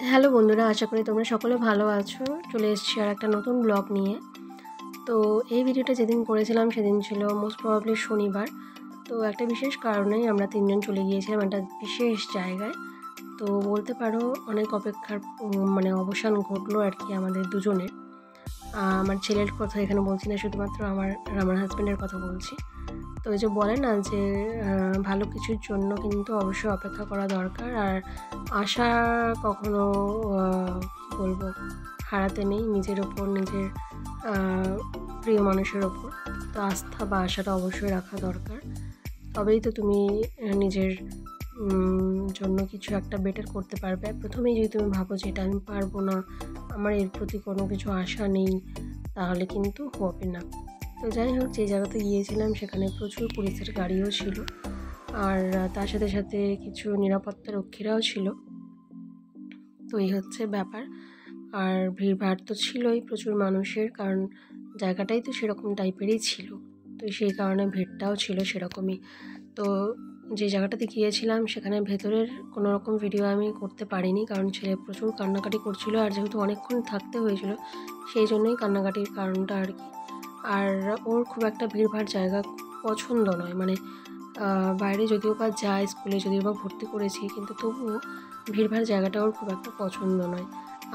Hello বন্ধুরা, আশা করি তোমরা সকলে ভালো আছো। চলে এসেছি আর একটা নতুন ব্লগ নিয়ে। তো এই ভিডিওটা যেদিন করেছিলাম সেদিন ছিল মোস্ট প্রবাবলি শনিবার। তো একটা বিশেষ কারণেই আমরা তিনজন চলে গিয়েছিলাম একটা বিশেষ জায়গায়। তো বলতে পারো অনেক অপেক্ষার অবসান ঘটলো আর কি আমাদের দুজনের। আমার ছেলের কথা এখানে বলছি না, শুধুমাত্র আমার হাজব্যান্ডের কথা বলছি। তো এই যে বলে না যে ভালো কিছুর জন্য কিন্তু অবশ্যই অপেক্ষা করা দরকার, আর আশা কখনো কী বলবো হারাতে নেই নিজের ওপর, নিজের প্রিয় মানুষের ওপর। তো আস্থা বা আশাটা অবশ্যই রাখা দরকার, তবেই তো তুমি নিজের জন্য কিছু একটা বেটার করতে পারবে। প্রথমেই যদি তুমি ভাবো যে এটা আমি পারবো না, আমার এর প্রতি কোনো কিছু আশা নেই, তাহলে কিন্তু হবে না। তো যাই হোক, যে জায়গাতে গিয়েছিলাম সেখানে প্রচুর পুলিশের গাড়িও ছিল, আর তার সাথে সাথে কিছু নিরাপত্তা রক্ষীরাও ছিল। তো এই হচ্ছে ব্যাপার। আর ভিড়ভাড় তো ছিলই প্রচুর মানুষের, কারণ জায়গাটাই তো সেরকম টাইপেরই ছিল। তো সেই কারণে ভিড়টাও ছিল সেরকমই। তো যে জায়গাটাতে গিয়েছিলাম সেখানে ভেতরের কোনো রকম ভিডিও আমি করতে পারিনি, কারণ ছেলে প্রচুর কান্নাকাটি করছিল, আর যেহেতু অনেকক্ষণ থাকতে হয়েছিল সেই জন্যই কান্নাকাটির কারণটা আর কি। আর ওর খুব একটা ভিড়ভাড় জায়গা পছন্দ নয়, বাইরে যদিও বা যায়, স্কুলে যদিও বা ভর্তি করেছি, কিন্তু তবুও ভিড়ভাড় জায়গাটা ওর খুব একটা পছন্দ নয়।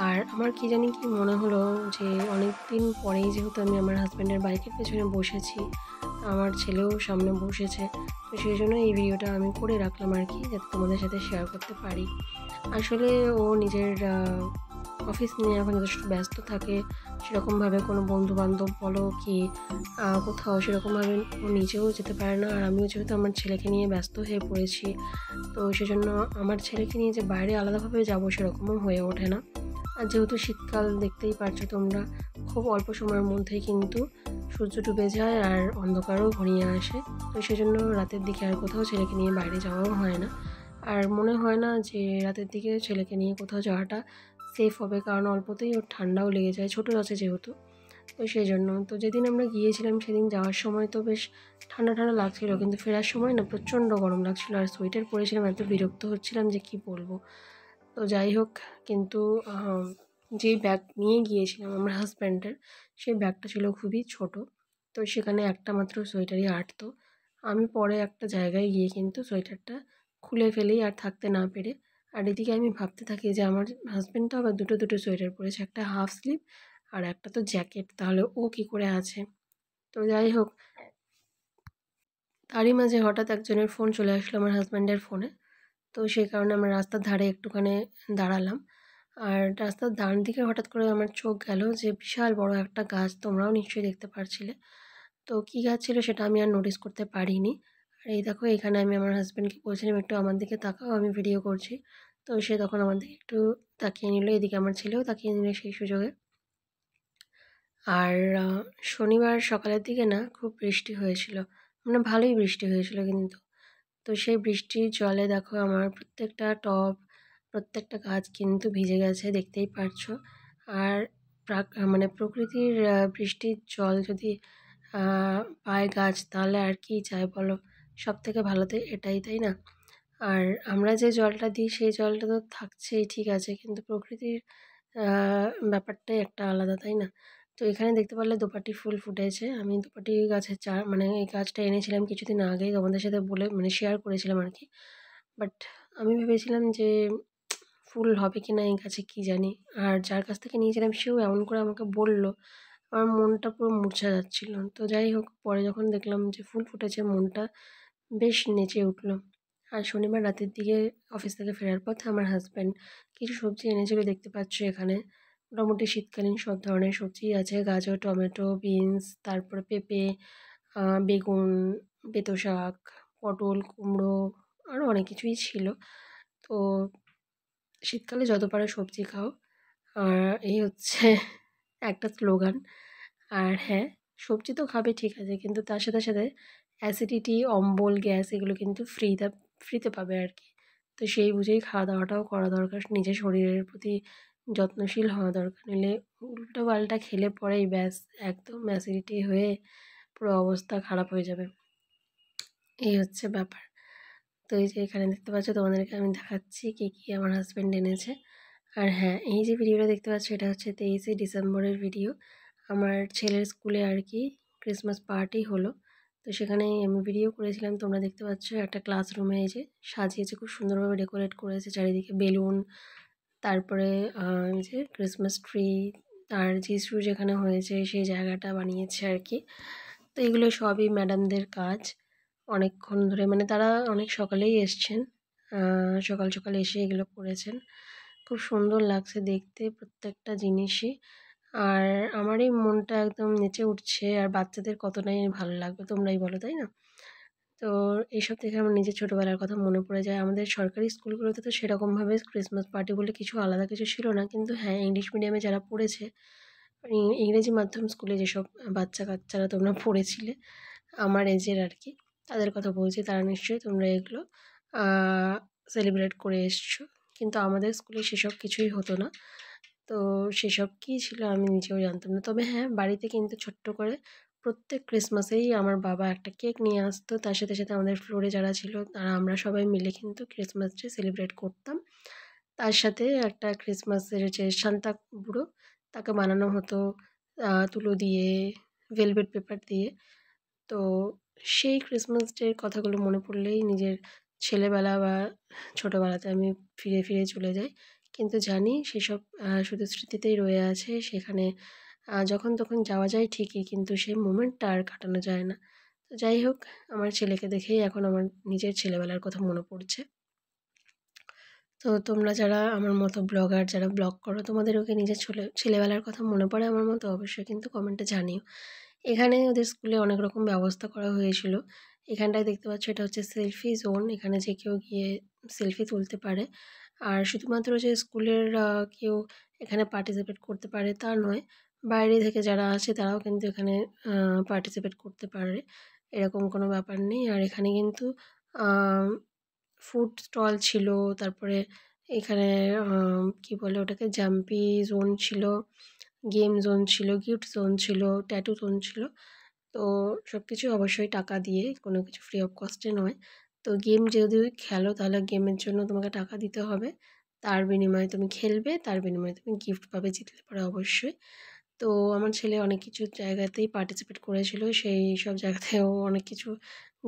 আর আমার কি জানি কি মনে হলো যে অনেক দিন পরেই যেহেতু আমি আমার হাজব্যান্ডের বাইকের পেছনে বসেছি, আমার ছেলেও সামনে বসেছে, তো সেই জন্য এই ভিডিওটা আমি করে রাখলাম আর কি, যাতে তোমাদের সাথে শেয়ার করতে পারি। আসলে ও নিজের অফিস নিয়ে এখন যথেষ্ট ব্যস্ত থাকে, সেরকমভাবে কোনো বন্ধুবান্ধব বলো কি কোথাও সেরকমভাবে ও নিজেও যেতে পারে না। আর আমিও যেহেতু আমার ছেলেকে নিয়ে ব্যস্ত হয়ে পড়েছি, তো সেজন্য আমার ছেলেকে নিয়ে যে বাইরে আলাদাভাবে যাবো সেরকমও হয়ে ওঠে না। আর যেহেতু শীতকাল দেখতেই পারছো তোমরা, খুব অল্প সময়ের মধ্যেই কিন্তু সূর্য ডুবে যায় আর অন্ধকারও ঘনিয়ে আসে। তো সেজন্য রাতের দিকে আর কোথাও ছেলেকে নিয়ে বাইরে যাওয়াও হয় না। আর মনে হয় না যে রাতের দিকে ছেলেকে নিয়ে কোথাও যাওয়াটা সেফ হবে, কারণ অল্পতেই ওর ঠান্ডাও লেগে যায়, ছোটো আছে যেহেতু। তো সেই জন্য তো যেদিন আমরা গিয়েছিলাম সেদিন যাওয়ার সময় তো বেশ ঠান্ডা ঠান্ডা লাগছিলো, কিন্তু ফেরার সময় না প্রচণ্ড গরম লাগছিলো, আর সোয়েটার পরেছিলাম, এত বিরক্ত হচ্ছিলাম যে কি বলবো। তো যাই হোক, কিন্তু যেই ব্যাগ নিয়ে গিয়েছিলাম আমার হাজব্যান্ডের, সেই ব্যাগটা ছিল খুবই ছোট। তো সেখানে একটা মাত্র সোয়েটারই আটতো। আমি পরে একটা জায়গায় গিয়ে কিন্তু সোয়েটারটা খুলে ফেলি আর থাকতে না পেরে। আর এদিকে আমি ভাবতে থাকি যে আমার হাজব্যান্ড তো আবার দুটো দুটো সোয়েটার পরেছে, একটা হাফ স্লিভ আর একটা তো জ্যাকেট, তাহলে ও কী করে আছে। তো যাই হোক, তারই মাঝে হঠাৎ একজনের ফোন চলে আসলো আমার হাজব্যান্ডের ফোনে। তো সেই কারণে আমরা রাস্তার ধারে একটুখানি দাঁড়ালাম। আর রাস্তার ডান দিকে হঠাৎ করে আমার চোখ গেল যে বিশাল বড় একটা গাছ, তোমরাও নিশ্চয়ই দেখতে পারছিলে। তো কী গাছ ছিল সেটা আমি আর নোটিস করতে পারিনি। আর এই দেখো, এখানে আমি আমার হাজব্যান্ডকে বলছিলাম একটু আমার দিকে তাকাও, আমি ভিডিও করছি। তো সে তখন আমার দিকে একটু তাকিয়ে নিল, এদিকে আমার ছেলেও তাকিয়ে নিল সেই সুযোগে। আর শনিবার সকালের দিকে না খুব বৃষ্টি হয়েছিল, ভালোই বৃষ্টি হয়েছিল কিন্তু। তো সেই বৃষ্টির জলে দেখো আমার প্রত্যেকটা টব, প্রত্যেকটা গাছ কিন্তু ভিজে গেছে, দেখতেই পারছো। আর প্রকৃতির বৃষ্টির জল যদি পায় গাছ, তাহলে আর কি চাই বলো। সব থেকে ভালো তো এটাই, তাই না? আর আমরা যে জলটা দিই সেই জলটা তো থাকছেই, ঠিক আছে, কিন্তু প্রকৃতির ব্যাপারটাই একটা আলাদা, তাই না? তো এখানে দেখতে পারলে দোপাটি ফুল ফুটেছে। আমি দোপাটি গাছের এই গাছটা এনেছিলাম কিছুদিন আগেই, তোমাদের সাথে বলে শেয়ার করেছিলাম আর কি। বাট আমি ভেবেছিলাম যে ফুল হবে কি না এই গাছে কী জানি। আর যার কাছ থেকে নিয়েছিলাম সেও এমন করে আমাকে বলল, আমার মনটা পুরো মূর্ছা যাচ্ছিল। তো যাই হোক, পরে যখন দেখলাম যে ফুল ফুটেছে, মনটা বেশ নেচে উঠল। আর শনিবার রাতের দিকে অফিস থেকে ফেরার পথে আমার হাজব্যান্ড কিছু সবজি এনেছিল, দেখতে পাচ্ছ এখানে মোটামুটি শীতকালীন সব ধরনের সবজিই আছে, গাজর, টমেটো, বিনস, তারপরে পেঁপে, বেগুন, বেতো শাক, পটল, কুমড়ো, আরও অনেক কিছুই ছিল। তো শীতকালে যত পারো সবজি খাও, আর এই হচ্ছে একটা স্লোগান। আর হ্যাঁ, সবজি তো খাবে ঠিক আছে, কিন্তু তার সাথে সাথে অ্যাসিডিটি, অম্বল, গ্যাস এগুলো কিন্তু ফ্রিতে পাবে আর কি। তো সেই বুঝেই খাওয়া দাওয়াটাও করা দরকার, নিজের শরীরের প্রতি যত্নশীল হওয়া দরকার, নইলে উল্টোপাল্টা খেলে পরেই ব্যাস একদম অ্যাসিডিটি হয়ে পুরো অবস্থা খারাপ হয়ে যাবে। এই হচ্ছে ব্যাপার। তো এই যে এখানে দেখতে পাচ্ছ, তোমাদেরকে আমি দেখাচ্ছি কী কী আমার হাজব্যান্ড এনেছে। আর হ্যাঁ, এই যে ভিডিওটা দেখতে পাচ্ছ এটা হচ্ছে 23শে ডিসেম্বরের ভিডিও। আমার ছেলের স্কুলে আর কি ক্রিসমাস পার্টি হলো। তো সেখানেই আমি ভিডিও করেছিলাম। তোমরা দেখতে পাচ্ছ একটা ক্লাসরুমে এই যে সাজিয়েছে, খুব সুন্দরভাবে ডেকোরেট করেছে, চারিদিকে বেলুন, তারপরে এই যে ক্রিসমাস ট্রি, আর যিশু যেখানে হয়েছে সেই জায়গাটা বানিয়েছে আর কি। তো এগুলো সবই ম্যাডামদের কাজ। অনেকক্ষণ ধরে মানে তারা অনেক সকালেই এসছেন, সকাল সকাল এসে এগুলো করেছেন। খুব সুন্দর লাগছে দেখতে প্রত্যেকটা জিনিসই। আর আমারই মনটা একদম নেচে উঠছে, আর বাচ্চাদের কতটাই ভালো লাগবে তোমরাই বলো, তাই না? তো এইসব থেকে আমার নিজের ছোটোবেলার কথা মনে পড়ে যায়। আমাদের সরকারি স্কুলগুলোতে তো সেরকমভাবে ক্রিসমাস পার্টি বলে কিছু আলাদা কিছু ছিল না, কিন্তু হ্যাঁ, ইংলিশ মিডিয়ামে যারা পড়েছে, ইংরেজি মাধ্যম স্কুলে যেসব বাচ্চা কাচ্চারা তোমরা পড়েছিলে আমার এজের আর কি, তাদের কথা বলছি, তারা নিশ্চয়ই তোমরা এগুলো সেলিব্রেট করে এসছো। কিন্তু আমাদের স্কুলে সেসব কিছুই হতো না। তো সেসব কী ছিল আমি নিজেও জানতাম না। তবে হ্যাঁ, বাড়িতে কিন্তু ছোট্ট করে প্রত্যেক ক্রিসমাসেই আমার বাবা একটা কেক নিয়ে আসতো। তার সাথে সাথে আমাদের ফ্লোরে যারা ছিল তারা আমরা সবাই মিলে কিন্তু ক্রিসমাস ডে সেলিব্রেট করতাম। তার সাথে একটা ক্রিসমাসের যে সান্তা বুড়ো তাকে বানানো হতো তুলো দিয়ে, ভেলভেট পেপার দিয়ে। তো সেই ক্রিসমাস ডের কথাগুলো মনে পড়লেই নিজের ছেলেবেলা বা ছোটোবেলাতে আমি ফিরে ফিরে চলে যাই। কিন্তু জানি সেসব শুধু স্মৃতিতেই রয়ে আছে। সেখানে যখন তখন যাওয়া যায় ঠিকই, কিন্তু সেই মোমেন্টটা আর কাটানো যায় না। তো যাই হোক, আমার ছেলেকে দেখেই এখন আমার নিজের ছেলেবেলার কথা মনে পড়ছে। তো তোমরা যারা আমার মতো ব্লগার, যারা ব্লগ করো, তোমাদেরও কি নিজের ছেলেবেলার কথা মনে পড়ে আমার মতো? অবশ্যই কিন্তু কমেন্টে জানিও। এখানে ওদের স্কুলে অনেক রকম ব্যবস্থা করা হয়েছিল। এখানটায় দেখতে পাচ্ছ এটা হচ্ছে সেলফি জোন। এখানে যে কেউ গিয়ে সেলফি তুলতে পারে। আর শুধুমাত্র যে স্কুলের কেউ এখানে পার্টিসিপেট করতে পারে তা নয়, বাইরে থেকে যারা আসে তারাও কিন্তু এখানে পার্টিসিপেট করতে পারে, এরকম কোনো ব্যাপার নেই। আর এখানে কিন্তু ফুড স্টল ছিল, তারপরে এখানে কী বলে ওটাকে, জাম্পি জোন ছিল, গেম জোন ছিল, গিফট জোন ছিল, ট্যাটু জোন ছিল। তো সব কিছু অবশ্যই টাকা দিয়ে, কোনো কিছু ফ্রি অফ কস্টে নয়। তো গেম যদি খেলো তাহলে গেমের জন্য তোমাকে টাকা দিতে হবে। তার বিনিময়ে তুমি খেলবে, তার বিনিময়ে তুমি গিফট পাবে জিতলে পরে অবশ্যই। তো আমার ছেলে অনেক কিছু জায়গাতেই পার্টিসিপেট করেছিল, সেই সব জায়গাতেও অনেক কিছু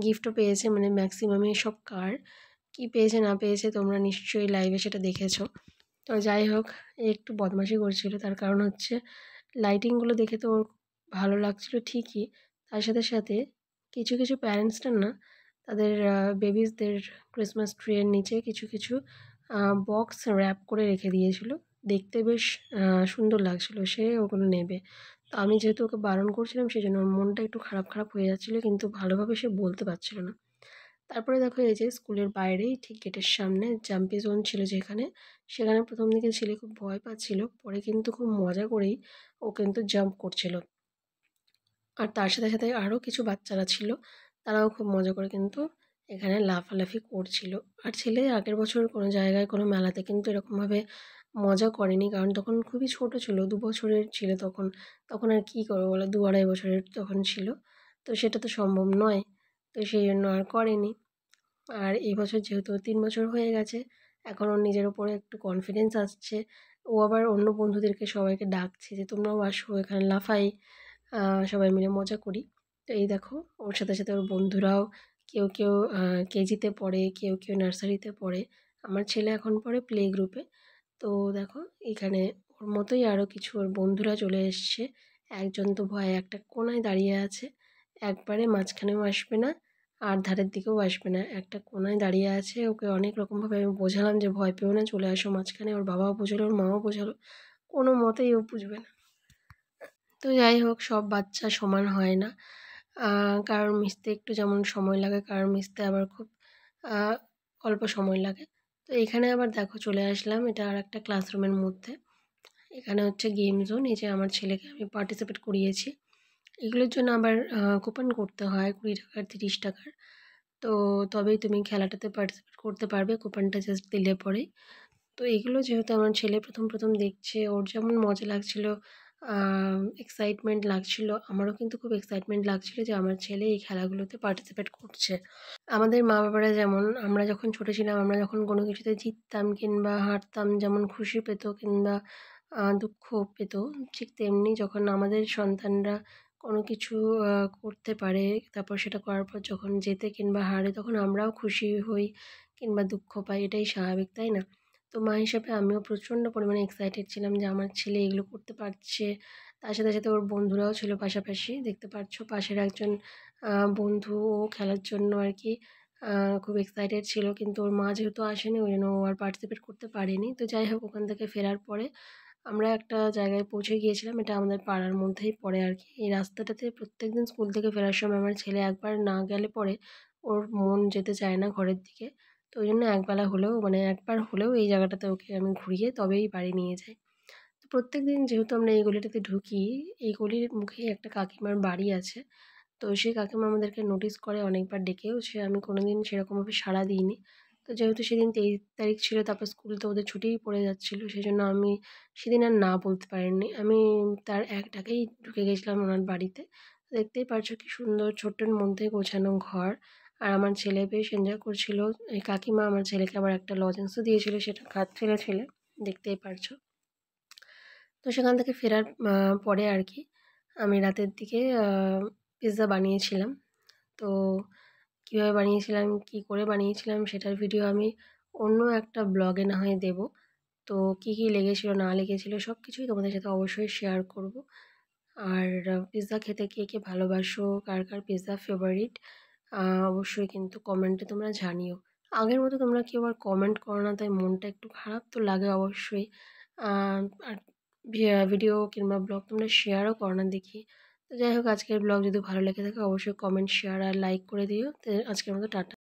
গিফটও পেয়েছে, মানে ম্যাক্সিমামই সব কার। কী পেয়েছে না পেয়েছে তোমরা নিশ্চয়ই লাইভে সেটা দেখেছো। তো যাই হোক, একটু বদমাশি করছিল, তার কারণ হচ্ছে লাইটিংগুলো দেখে তো ওর ভালো লাগছিল ঠিকই, তার সাথে সাথে কিছু কিছু প্যারেন্টসরা না তাদের বেবিসদের ক্রিসমাস ট্রিয়ের নিচে কিছু কিছু বক্স র্যাপ করে রেখে দিয়েছিল। দেখতে বেশ সুন্দর লাগছিল, সে ওগুলো নেবে। তো আমি যেহেতু ওকে বারণ করছিলাম সেই জন্য ওর মনটা একটু খারাপ খারাপ হয়ে যাচ্ছিলো, কিন্তু ভালোভাবে সে বলতে পারছিল না। তারপরে দেখো এই যে স্কুলের বাইরেই ঠিক গেটের সামনে জাম্পি জোন ছিল যেখানে, সেখানে প্রথম দিকে ছেলে খুব ভয় পাচ্ছিল, পরে কিন্তু খুব মজা করেই ও কিন্তু জাম্প করছিল। আর তার সাথে সাথে আরও কিছু বাচ্চারা ছিল, তারাও খুব মজা করে কিন্তু এখানে লাফালাফি করছিল। আর ছেলে আগের বছর কোনো জায়গায় কোনো মেলাতে কিন্তু এরকমভাবে মজা করেনি, কারণ তখন খুবই ছোট ছিল, 2 বছরের ছিল তখন। তখন আর কী করবো বলো, 2-2.5 বছরের তখন ছিল। তো সেটা তো সম্ভব নয়, তো সেই জন্য আর করেনি। আর এই বছর যেহেতু 3 বছর হয়ে গেছে, এখন ওর নিজের ওপরে একটু কনফিডেন্স আসছে। ও আবার অন্য বন্ধুদেরকে সবাইকে ডাকছে যে তোমরাও আসো, এখানে লাফাই, সবাই মিলে মজা করি। তো এই দেখো, ওর সাথে সাথে ওর বন্ধুরাও, কেউ কেউ কেজিতে পড়ে, কেউ কেউ নার্সারিতে পড়ে। আমার ছেলে এখন পড়ে প্লে গ্রুপে। তো দেখো এখানে ওর মতোই আরও কিছু ওর বন্ধুরা চলে এসছে। একজন তো ভয়ে একটা কোণায় দাঁড়িয়ে আছে, একবারে মাঝখানেও আসবে না আর ধারের দিকেও আসবে না, একটা কোণায় দাঁড়িয়ে আছে। ওকে অনেক রকমভাবে আমি বোঝালাম যে ভয় পেও না, চলে আসো মাঝখানে। ওর বাবাও বোঝালো, ওর মাও বোঝালো, কোনো মতেই ও বুঝবে না। তো যাই হোক, সব বাচ্চা সমান হয় না, কারোর মিশতে একটু যেমন সময় লাগে, কারোর মিশতে আবার খুব অল্প সময় লাগে। তো এখানে আবার দেখো চলে আসলাম, এটা আর একটা ক্লাসরুমের মধ্যে। এখানে হচ্ছে গেম জোন। এই যে আমার ছেলেকে আমি পার্টিসিপেট করিয়েছি, এগুলোর জন্য আবার কুপন করতে হয় 20 টাকার, 30 টাকার। তো তবেই তুমি খেলাটাতে পার্টিসিপেট করতে পারবে, কুপনটা জাস্ট দিলে পরেই। তো এগুলো যেহেতু আমার ছেলে প্রথম প্রথম দেখছে, ওর যেমন মজা লাগছিল, এক্সাইটমেন্ট লাগছিল। আমারও কিন্তু খুব এক্সাইটমেন্ট লাগছিল যে আমার ছেলে এই খেলাগুলোতে পার্টিসিপেট করছে। আমাদের মা-বাবারা যেমন আমরা যখন ছোট ছিলাম, আমরা যখন কোনো কিছুতে জিততাম কিংবা হারতাম যেমন খুশি পেত কিংবা দুঃখ পেত, ঠিক তেমনি যখন আমাদের সন্তানরা কোনো কিছু করতে পারে, তারপর সেটা করার পর যখন জেতে কিংবা হারে তখন আমরাও খুশি হই কিংবা দুঃখ পাই। এটাই স্বাভাবিক, তাই না? তো মা হিসেবে আমিও প্রচণ্ড পরিমাণে এক্সাইটেড ছিলাম যে আমার ছেলে এগুলো করতে পারছে। তার সাথে, সাথে ওর বন্ধুরাও ছিল পাশাপাশি। দেখতে পাচ্ছ পাশের একজন বন্ধুও খেলার জন্য আরকি খুব এক্সাইটেড ছিল। কিন্তু ওর মা যেহেতু আসেনি ওই জন্য ও আর পার্টিসিপেট করতে পারেনি। তো যাই হোক ওখান থেকে ফেরার পরে আমরা একটা জায়গায় পৌঁছে গিয়েছিলাম। এটা আমাদের পাড়ার মধ্যেই পড়ে আরকি। এই রাস্তাটাতে প্রত্যেকদিন স্কুল থেকে ফেরার সময় আমার ছেলে একবার না গেলে পরে ওর মন যেতে চায় না ঘরের দিকে। তো ওই জন্য একবেলা হলেও মানে একবার হলেও এই জায়গাটাতে ওকে আমি ঘুরিয়ে তবেই বাড়ি নিয়ে যাই। তো প্রত্যেকদিন যেহেতু আমরা এই গলিটাতে ঢুকি, এই গলির মুখেই একটা কাকিমার বাড়ি আছে। তো সেই কাকিমা আমাদেরকে নোটিস করে অনেকবার ডেকেও আমি কোনোদিন সেরকমভাবে সাড়া দিইনি। তো যেহেতু সেদিন 23 তারিখ ছিল তারপর স্কুল তো ওদের ছুটিই পড়ে যাচ্ছিল। সেজন্য আমি সেদিন আর না বলতে পারিনি। আমি তার এক ডাকেই ঢুকে গেছিলাম ওনার বাড়িতে। দেখতেই পারছো কি সুন্দর ছোট্টর মধ্যে গোছানো ঘর। আর আমার ছেলে বেশ এনজয় করছিল। এই কাকিমা আমার ছেলেকে আবার একটা লজেন্সও দিয়েছিল সেটা খাচ্ছিল ছেলে। দেখতেই পারছো। তো সেখান থেকে ফেরার পরে আরকি আমি রাতের দিকে পিৎজা বানিয়েছিলাম। তো কীভাবে বানিয়েছিলাম, কী করে বানিয়েছিলাম সেটার ভিডিও আমি অন্য একটা ব্লগে না হয় দেবো। তো কী, কী লেগেছিল না লেগেছিল সব কিছুই তোমাদের সাথে অবশ্যই শেয়ার করব। আর পিৎজা খেতে কে, কে ভালোবাসো, কার, কার পিৎজা ফেভারিট অবশ্যই কিন্তু কমেন্টে তোমরা জানিও। আগের মতো তোমরা কেউ আর কমেন্ট করো না তাই মনটা একটু খারাপ তো লাগে অবশ্যই। আর ভিডিও কিংবা ব্লগ তোমরা শেয়ারও করো না দেখি। তো যাই হোক আজকের ব্লগ যদি ভালো লেগে থাকে অবশ্যই কমেন্ট, শেয়ার আর লাইক করে দিও। তো আজকের মতো টাটা।